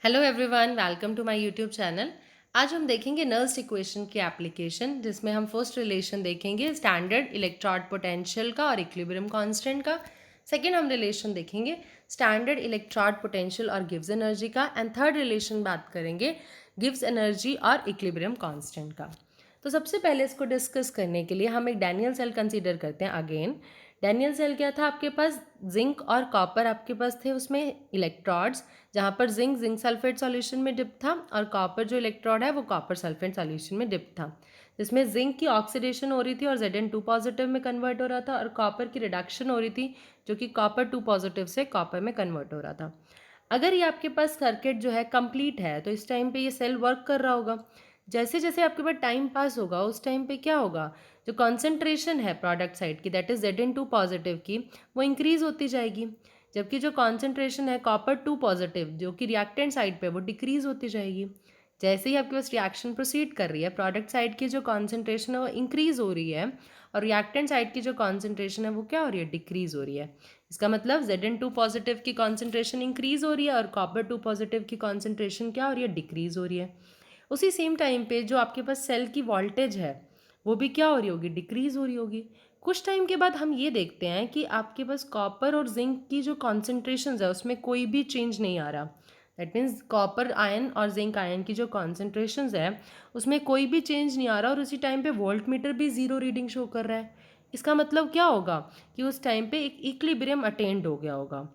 Hello everyone, welcome to my YouTube channel. आज हम देखेंगे नर्स्ट इक्वेशन की एप्लीकेशन, जिसमें हम फर्स्ट रिलेशन देखेंगे स्टैंडर्ड इलेक्ट्रॉड पोटेंशियल का और इक्विलिब्रियम कांस्टेंट का। सेकंड हम रिलेशन देखेंगे स्टैंडर्ड इलेक्ट्रॉड पोटेंशियल और गिव्स एनर्जी का। एंड थर्ड रिलेशन बात करेंगे गिव्स एनर्जी और इक्विलिब्रियम कांस्टेंट का। तो सबसे पहले इसको डिस्कस करने के लिए हम एक डैनियल सेल कंसीडर करते हैं। अगेन डैनियल सेल क्या था, आपके पास जिंक और कॉपर आपके पास थे, उसमें इलेक्ट्रॉड्स, जहाँ पर जिंक सल्फेट सॉल्यूशन में डिप था और कॉपर जो इलेक्ट्रोड है वो कॉपर सल्फेट सॉल्यूशन में डिप था, जिसमें जिंक की ऑक्सीडेशन हो रही थी और Zn2 पॉजिटिव में कन्वर्ट हो रहा था और कॉपर की रिडक्शन हो रही थी जो कि कॉपर 2 पॉजिटिव से कॉपर में कन्वर्ट हो रहा था। अगर ये आपके पास सर्किट जो है कंप्लीट है तो इस टाइम पे ये सेल वर्क कर रहा होगा। जैसे जैसे आपके पास टाइम पास होगा उस टाइम पे क्या होगा, जो कॉन्सेंट्रेशन है प्रोडक्ट साइड की, दैट इज Zn2 पॉजिटिव की, वो इंक्रीज होती जाएगी। जबकि जो कॉन्सेंट्रेशन है कॉपर 2 पॉजिटिव जो कि रिएक्टेंट साइड पे, वो डिक्रीज होती जाएगी। जैसे ही आपके पास रिएक्शन प्रोसीड कर रही है, प्रोडक्ट साइड की जो कॉन्सेंट्रेशन है वो इंक्रीज हो रही है और रिएक्टेंट साइड की जो कॉन्सेंट्रेशन है वो क्या हो रही है, डिक्रीज हो रही है। इसका मतलब Zn2 पॉजिटिव की कॉन्सेंट्रेशन इंक्रीज हो रही है और कॉपर 2 पॉजिटिव की कॉन्सेंट्रेशन क्या हो रही है, डिक्रीज हो रही है। उसी सेम टाइम पे जो आपके पास सेल की वोल्टेज है वो भी क्या हो रही होगी, डिक्रीज हो रही होगी। कुछ टाइम के बाद हम ये देखते हैं कि आपके पास कॉपर और जिंक की जो कॉन्सेंट्रेशन है उसमें कोई भी चेंज नहीं आ रहा। दैट मीन्स कॉपर आयन और जिंक आयन की जो कॉन्सेंट्रेशन है उसमें कोई भी चेंज नहीं आ रहा और उसी टाइम पे वोल्ट मीटर भी ज़ीरो रीडिंग शो कर रहा है। इसका मतलब क्या होगा कि उस टाइम पे एक इक्विलिब्रियम अटेंड हो गया होगा।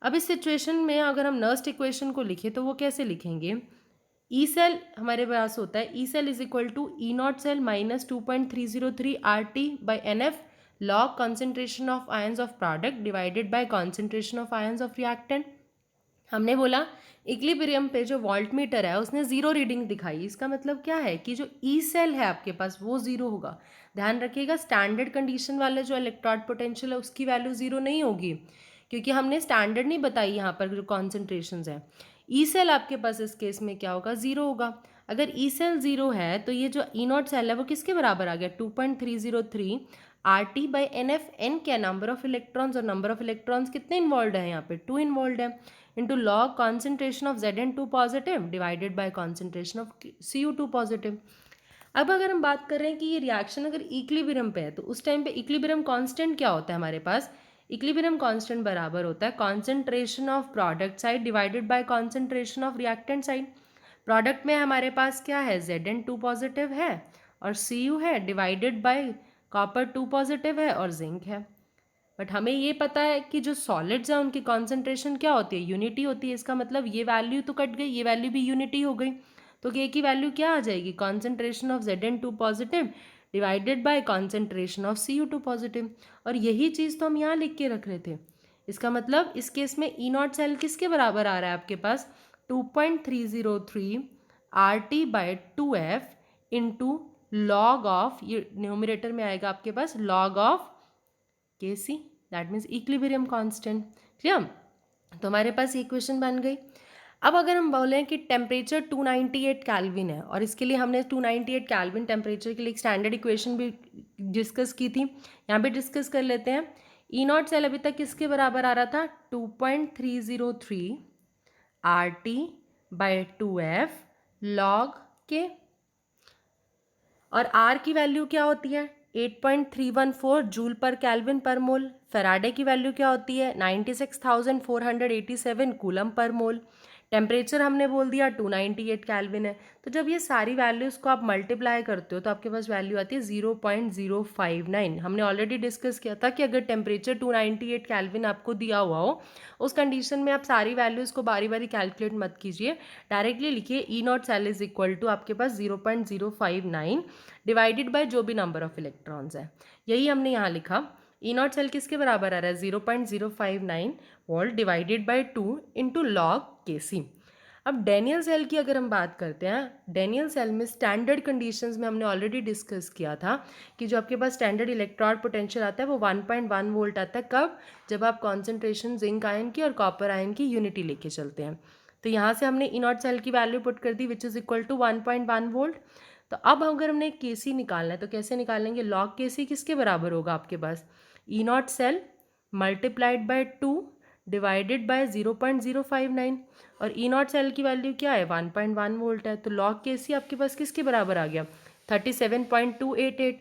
अब इस सिचुएशन में अगर हम नर्स्ट इक्वेशन को लिखें तो वो कैसे लिखेंगे, ई सेल हमारे पास होता है, E cell is equal to E naught cell minus 2.303 R T by N F log concentration of ions of product divided by concentration of ions of reactant. हमने बोला इक्विलिब्रियम पे जो वोल्ट मीटर है उसने जीरो रीडिंग दिखाई। इसका मतलब क्या है कि जो ई सेल है आपके पास वो जीरो होगा। ध्यान रखिएगा, स्टैंडर्ड कंडीशन वाले जो इलेक्ट्रॉड पोटेंशियल है उसकी वैल्यू जीरो नहीं होगी, क्योंकि हमने स्टैंडर्ड नहीं बताई यहाँ पर जो कॉन्सेंट्रेशन है। ई सेल आपके पास इस केस में क्या होगा, जीरो होगा। अगर ई सेल जीरो है तो ये जो ई नॉट सेल है वो किसके बराबर आ गया, 2.303 R T by N F. N क्या, नंबर ऑफ इलेक्ट्रॉन्स, और नंबर ऑफ इलेक्ट्रॉन्स कितने इन्वॉल्व है यहाँ पे, टू इन्वॉल्व है, into log concentration of Zn2 positive divided by concentration of Cu2 positive। अब अगर हम बात कर रहे हैं कि ये रिएक्शन अगर इक्विलिब्रियम पे है तो उस टाइम पे इक्विलिब्रियम कांस्टेंट क्या होता है हमारे पास, इक्विलिब्रियम कांस्टेंट बराबर होता है concentration of product side divided by concentration of reactant side. Product में हमारे पास क्या है, Zn2 पॉजिटिव है और Cu है, डिवाइडेड बाय कॉपर 2 पॉजिटिव है और जिंक है। बट हमें ये पता है कि जो सॉलिड्स हैं उनकी कॉन्सेंट्रेशन क्या होती है, यूनिटी होती है। इसका मतलब ये वैल्यू तो कट गई, ये वैल्यू भी यूनिटी हो गई, तो के की वैल्यू क्या आ जाएगी, concentration of Zn2 positive divided by concentration of Cu2 positive. और यही चीज़ तो हम यहाँ लिख के रख रहे थे। इसका मतलब इस केस में ई नॉट सेल किसके बराबर आ रहा है आपके पास, 2.303 R T by 2F into log of, ये न्यूमरेटर में आएगा आपके पास, log of K C, that means equilibrium constant. Clear, तो हमारे पास इक्वेशन बन गई। अब अगर हम बोलें कि टेम्परेचर 298 कैल्विन है और इसके लिए हमने 298 कैल्विन टेम्परेचर के लिए एक स्टैंडर्ड इक्वेशन भी डिस्कस की थी, यहाँ पे डिस्कस कर लेते हैं। ई नॉट सेल अभी तक किसके बराबर आ रहा था, 2.303 R T by 2F log के, और आर की वैल्यू क्या होती है, 8.314 जूल पर केल्विन पर मोल। फैराडे की वैल्यू क्या होती है, 96,487 कूलम पर मोल। टेम्परेचर हमने बोल दिया 298 केल्विन है। तो जब ये सारी वैल्यूज़ को आप मल्टीप्लाई करते हो तो आपके पास वैल्यू आती है 0.059। हमने ऑलरेडी डिस्कस किया था कि अगर टेम्परेचर 298 केल्विन आपको दिया हुआ हो, उस कंडीशन में आप सारी वैल्यूज़ को बारी बारी कैलकुलेट मत कीजिए, डायरेक्टली लिखिए E naught cell is equal to आपके पास 0.059 डिवाइडेड बाय जो भी नंबर ऑफ इलेक्ट्रॉन्स है। यही हमने यहाँ लिखा, ई नॉट सेल किसके बराबर आ रहा है, 0.059 volt divided by 2 into log K C. अब डेनियल सेल की अगर हम बात करते हैं, डेनियल सेल में स्टैंडर्ड कंडीशंस में हमने ऑलरेडी डिस्कस किया था कि जो आपके पास स्टैंडर्ड इलेक्ट्रॉड पोटेंशियल आता है वो 1.1 वोल्ट आता है। कब, जब आप कॉन्सेंट्रेशन जिंक आयन की और कॉपर आयन की यूनिटी लेके चलते हैं। तो यहाँ से हमने ई नॉट सेल की वैल्यू पुट कर दी which is equal to 1.1 volt. तो अब अगर हमने के सी निकालना है तो कैसे निकालेंगे, लॉग के सी किसके बराबर होगा आपके पास, E naught cell multiplied by 2 divided by 0.059 और ई नॉट सेल की वैल्यू क्या है 1.1 वोल्ट है, तो लॉग के सी आपके पास किसके बराबर आ गया 37.288।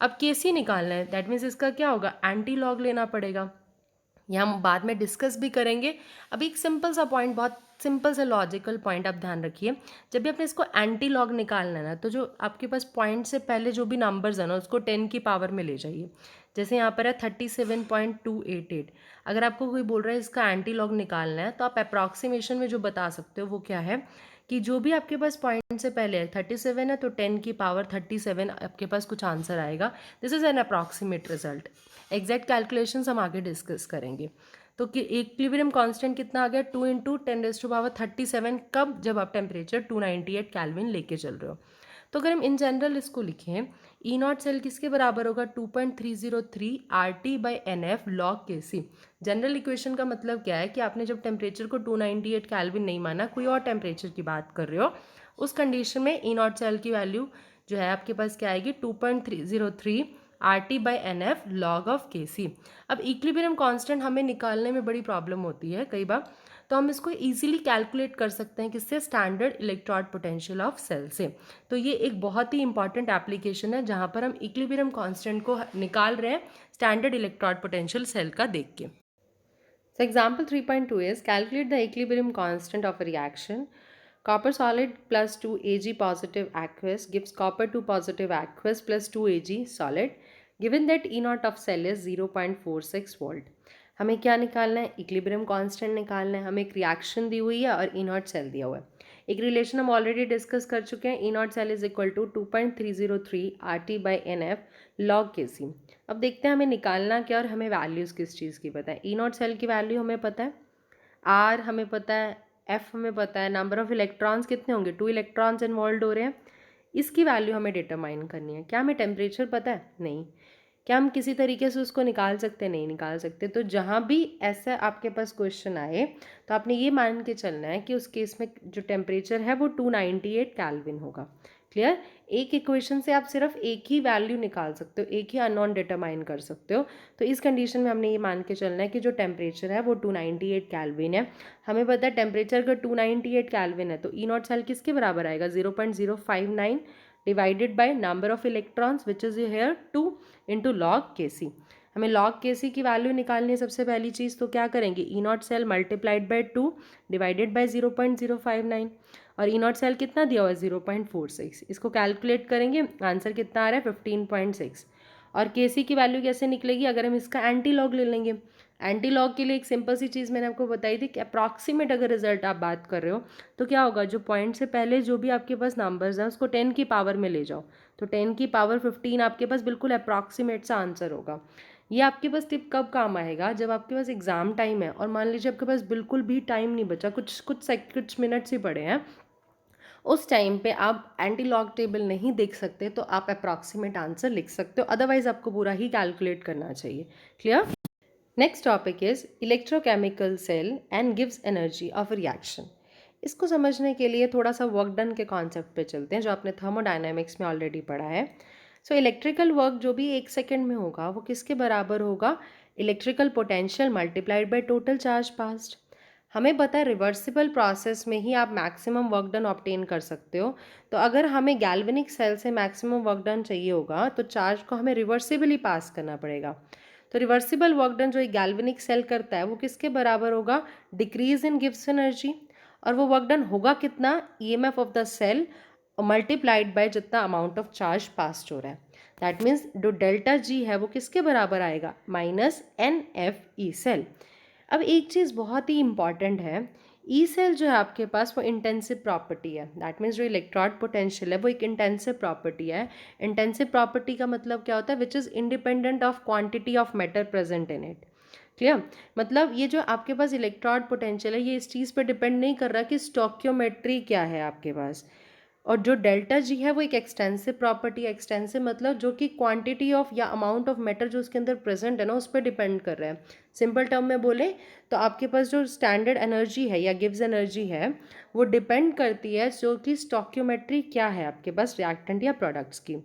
अब के सी निकालना है, दैट मीन्स इसका क्या होगा एंटी लॉग लेना पड़ेगा, ये हम बाद में डिस्कस भी करेंगे। अभी एक सिंपल सा पॉइंट, बहुत सिंपल सा लॉजिकल पॉइंट आप ध्यान रखिए, जब भी आपने इसको एंटी लॉग निकालना है ना, तो जो आपके पास पॉइंट से पहले जो भी नंबर्स है ना उसको 10 की पावर में ले जाइए। जैसे यहाँ पर है 37.288, अगर आपको कोई बोल रहा है इसका एंटी लॉग निकालना है तो आप अप्रॉक्सीमेशन में जो बता सकते हो वो क्या है कि जो भी आपके पास पॉइंट से पहले है 37 है तो 10 की पावर 37 आपके पास कुछ आंसर आएगा। This is an approximate result. Exact calculations हम आगे डिस्कस करेंगे। तो कि इक्विलिब्रियम कांस्टेंट कितना आ गया 2 इंटू 10⁻37, कब, जब आप टेम्परेचर 298 केल्विन लेके चल रहे हो। तो अगर हम इन जनरल इसको लिखें, ई नॉट सेल किसके बराबर होगा 2.303 RT/NF लॉग के सी। जनरल इक्वेशन का मतलब क्या है कि आपने जब टेम्परेचर को 298 केल्विन नहीं माना, कोई और टेम्परेचर की बात कर रहे हो, उस कंडीशन में ई नॉट सेल की वैल्यू जो है आपके पास क्या आएगी 2.303 RT/NF log of K C. अब इक्विलिब्रियम कांस्टेंट हमें निकालने में बड़ी प्रॉब्लम होती है कई बार, तो हम इसको इजीली कैलकुलेट कर सकते हैं किससे, standard electrode potential of cell से। तो ये एक बहुत ही इंपॉर्टेंट एप्लीकेशन है जहाँ पर हम इक्विलिब्रियम कांस्टेंट को निकाल रहे हैं स्टैंडर्ड इलेक्ट्रोड पोटेंशियल सेल का देख के। So example 3.2 is calculate the equilibrium constant of a reaction. Copper solid plus 2 Ag positive aqueous gives copper 2 positive aqueous plus 2 Ag solid. Given that E naught of cell is 0.46 volt. हमें क्या निकालना है, equilibrium constant निकालना है। हमें एक reaction दी हुई है और ई नॉट सेल दिया हुआ है। एक रिलेशन हम ऑलरेडी डिस्कस कर चुके हैं, E naught cell is equal to 2.303 RT/NF log K C. अब देखते हैं हमें निकालना क्या और हमें वैल्यूज़ किस चीज़ की पता है। ई नॉट सेल की वैल्यू हमें पता है, आर हमें पता है, एफ हमें पता है, नंबर ऑफ इलेक्ट्रॉन्स कितने होंगे 2 इलेक्ट्रॉन्स इन्वॉल्व हो रहे हैं, इसकी वैल्यू हमें डिटरमाइन करनी है। क्या हमें टेम्परेचर पता है, नहीं। क्या हम किसी तरीके से उसको निकाल सकते, नहीं निकाल सकते। तो जहाँ भी ऐसा आपके पास क्वेश्चन आए तो आपने ये मान के चलना है कि उस केस में जो टेम्परेचर है वो 298 केल्विन होगा। क्लियर। एक इक्वेशन से आप सिर्फ एक ही वैल्यू निकाल सकते हो, एक ही अननोन डिटरमाइन कर सकते हो। तो इस कंडीशन में हमने ये मान के चलना है कि जो टेम्परेचर है वो 298 केल्विन है। हमें पता है टेम्परेचर का 298 केल्विन है तो ई नॉट सेल किसके बराबर आएगा 0.059 divided by number of electrons which is here 2 into log K सी। हमें लॉग के सी की वैल्यू निकालनी है सबसे पहली चीज़, तो क्या करेंगे E naught cell multiplied by 2 divided by 0.059 और ई नॉट सेल कितना दिया हुआ है 0.46। इसको कैलकुलेट करेंगे, आंसर कितना आ रहा है 15.6। और के सी की वैल्यू कैसे निकलेगी, अगर हम इसका एंटी लॉग ले लेंगे। एंटी लॉग के लिए एक सिंपल सी चीज़ मैंने आपको बताई थी कि अप्रॉक्सीमेट अगर रिजल्ट आप बात कर रहे हो तो क्या होगा, जो पॉइंट से पहले जो भी आपके पास नंबर्स हैं उसको 10 की पावर में ले जाओ, तो 10 की पावर 15 आपके पास बिल्कुल अप्रॉक्सीमेट सा आंसर होगा। ये आपके पास टिप कब काम आएगा, जब आपके पास एग्जाम टाइम है और मान लीजिए आपके पास बिल्कुल भी टाइम नहीं बचा, कुछ मिनट्स ही पड़े हैं, उस टाइम पे आप एंटी लॉग टेबल नहीं देख सकते तो आप अप्रॉक्सीमेट आंसर लिख सकते हो, अदरवाइज आपको पूरा ही कैलकुलेट करना चाहिए। Clear. Next topic is electrochemical cell and गिव्स एनर्जी ऑफ रिएक्शन। इसको समझने के लिए थोड़ा सा वर्क डन के कॉन्सेप्ट पे चलते हैं जो आपने थर्मोडायनेमिक्स में ऑलरेडी पढ़ा है। सो इलेक्ट्रिकल वर्क जो भी 1 सेकेंड में होगा वो किसके बराबर होगा, electrical potential multiplied by total charge past. हमें पता है रिवर्सिबल प्रोसेस में ही आप मैक्सिमम वर्क डन ऑब्टेन कर सकते हो। तो अगर हमें गैल्वेनिक सेल से मैक्सिमम वर्क डन चाहिए होगा तो चार्ज को हमें रिवर्सिबली पास करना पड़ेगा। तो रिवर्सिबल वर्क डन जो एक गैल्वेनिक सेल करता है वो किसके बराबर होगा, डिक्रीज इन गिव्स एनर्जी। और वो वर्क डन होगा कितना, EMF of the cell multiplied by जितना अमाउंट ऑफ चार्ज पास हो रहा है। दैट मीन्स जो डेल्टा जी है वो किसके बराबर आएगा, -NF ई सेल। अब एक चीज़ बहुत ही इंपॉर्टेंट है, ई सेल जो है आपके पास वो इंटेंसिव प्रॉपर्टी है। दैट मीन्स जो इलेक्ट्रोड पोटेंशियल है वो एक इंटेंसिव प्रॉपर्टी है। इंटेंसिव प्रॉपर्टी का मतलब क्या होता है, which is independent of quantity of matter present in it. Clear. मतलब ये जो आपके पास इलेक्ट्रोड पोटेंशियल है ये इस चीज़ पर डिपेंड नहीं कर रहा कि स्टोक्योमेट्री क्या है आपके पास। और जो डेल्टा जी है वो एक एक्सटेंसिव प्रॉपर्टी है। एक्सटेंसिव मतलब जो कि क्वांटिटी ऑफ या अमाउंट ऑफ मैटर जो उसके अंदर प्रेजेंट है ना उस पर डिपेंड कर रहा है। सिंपल टर्म में बोले तो आपके पास जो स्टैंडर्ड एनर्जी है या गिव्स एनर्जी है वो डिपेंड करती है जो कि स्टोक्योमेट्री क्या है आपके पास रिएक्टेंट या प्रोडक्ट्स की।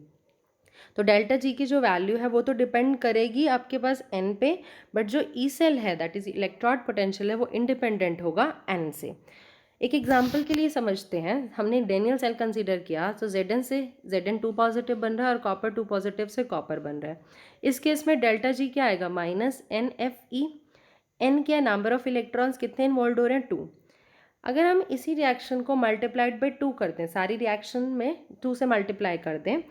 तो डेल्टा जी की जो वैल्यू है वो तो डिपेंड करेगी आपके पास एन पे, बट जो ई सेल है दैट इज इलेक्ट्रॉड पोटेंशियल है वो इंडिपेंडेंट होगा एन से। एक एग्जाम्पल के लिए समझते हैं, हमने डेनियल सेल कंसीडर किया तो Zn से Zn 2 पॉजिटिव बन रहा है और कॉपर 2 पॉजिटिव से कॉपर बन रहा है। इस केस में डेल्टा जी क्या आएगा, minus N F E. N क्या, नंबर ऑफ इलेक्ट्रॉन्स कितने इन्वॉल्व हो रहे हैं, 2। अगर हम इसी रिएक्शन को मल्टीप्लाइड बाई 2 करते हैं, सारी रिएक्शन में 2 से मल्टीप्लाई कर दें,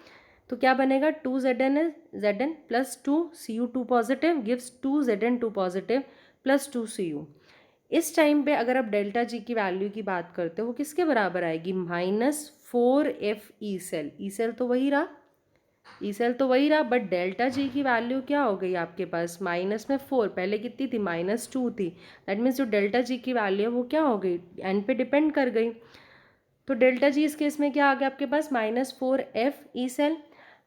तो क्या बनेगा, 2 Zn plus 2 Cu2 positive gives 2 Zn 2 positive plus 2 Cu। इस टाइम पे अगर आप डेल्टा जी की वैल्यू की बात करते हो वो किसके बराबर आएगी, -4f E cell. E cell तो वही रहा, ई सेल तो वही रहा, बट डेल्टा जी की वैल्यू क्या हो गई आपके पास, माइनस में 4, पहले कितनी थी, -2 थी। दैट मीन्स जो डेल्टा जी की वैल्यू है वो क्या हो गई, एन पे डिपेंड कर गई। तो डेल्टा जी इस केस में क्या आ गया आपके पास, -4f ई सेल।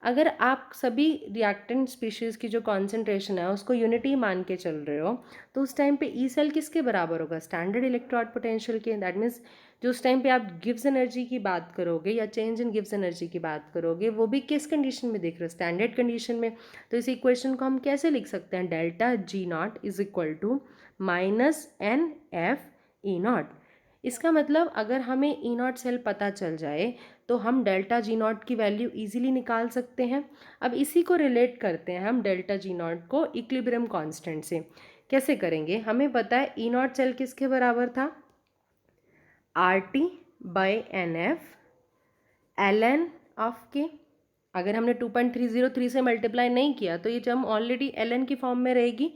अगर आप सभी रिएक्टेंट स्पीशीज़ की जो कॉन्सेंट्रेशन है उसको यूनिटी मान के चल रहे हो, तो उस टाइम पे ई सेल किसके बराबर होगा, स्टैंडर्ड इलेक्ट्रॉड पोटेंशियल के। दैट मीन्स जो उस टाइम पे आप गिव्स एनर्जी की बात करोगे या चेंज इन गिव्स एनर्जी की बात करोगे, वो भी किस कंडीशन में देख रहे हो, स्टैंडर्ड कंडीशन में। तो इस इक्वेशन को हम कैसे लिख सकते हैं, delta G naught is equal to -NF E0। इसका मतलब अगर हमें ई नॉट सेल पता चल जाए तो हम डेल्टा जी नॉट की वैल्यू इजीली निकाल सकते हैं। अब इसी को रिलेट करते हैं हम डेल्टा जी नॉट को इक्विलिब्रियम कांस्टेंट से। कैसे करेंगे, हमें पता है ई नॉट सेल किसके बराबर था, RT/NF ln ऑफ के। अगर हमने 2.303 से मल्टीप्लाई नहीं किया तो ये टर्म ऑलरेडी ln की फॉर्म में रहेगी।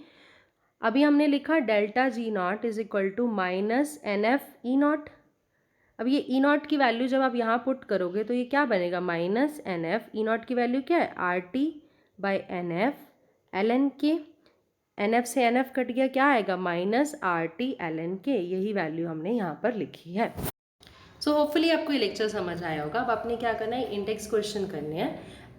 अभी हमने लिखा delta G naught is equal to -NF E0। अब ये ई नॉट की वैल्यू जब आप यहाँ पुट करोगे तो ये क्या बनेगा, -NF। ई नॉट की वैल्यू क्या है, RT/NF ln के। NF से NF कट गया, क्या आएगा, -RT ln के। यही वैल्यू हमने यहाँ पर लिखी है। सो होपफुली आपको ये लेक्चर समझ आया होगा। अब आपने क्या करना है, इंडेक्स क्वेश्चन करने हैं।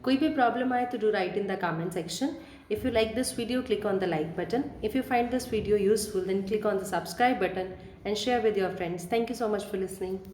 कोई भी प्रॉब्लम आए तो do right in the comment section. If you like this video, click on the like button. If you find this video useful, then click on the subscribe button and share with your friends. Thank you so much for listening.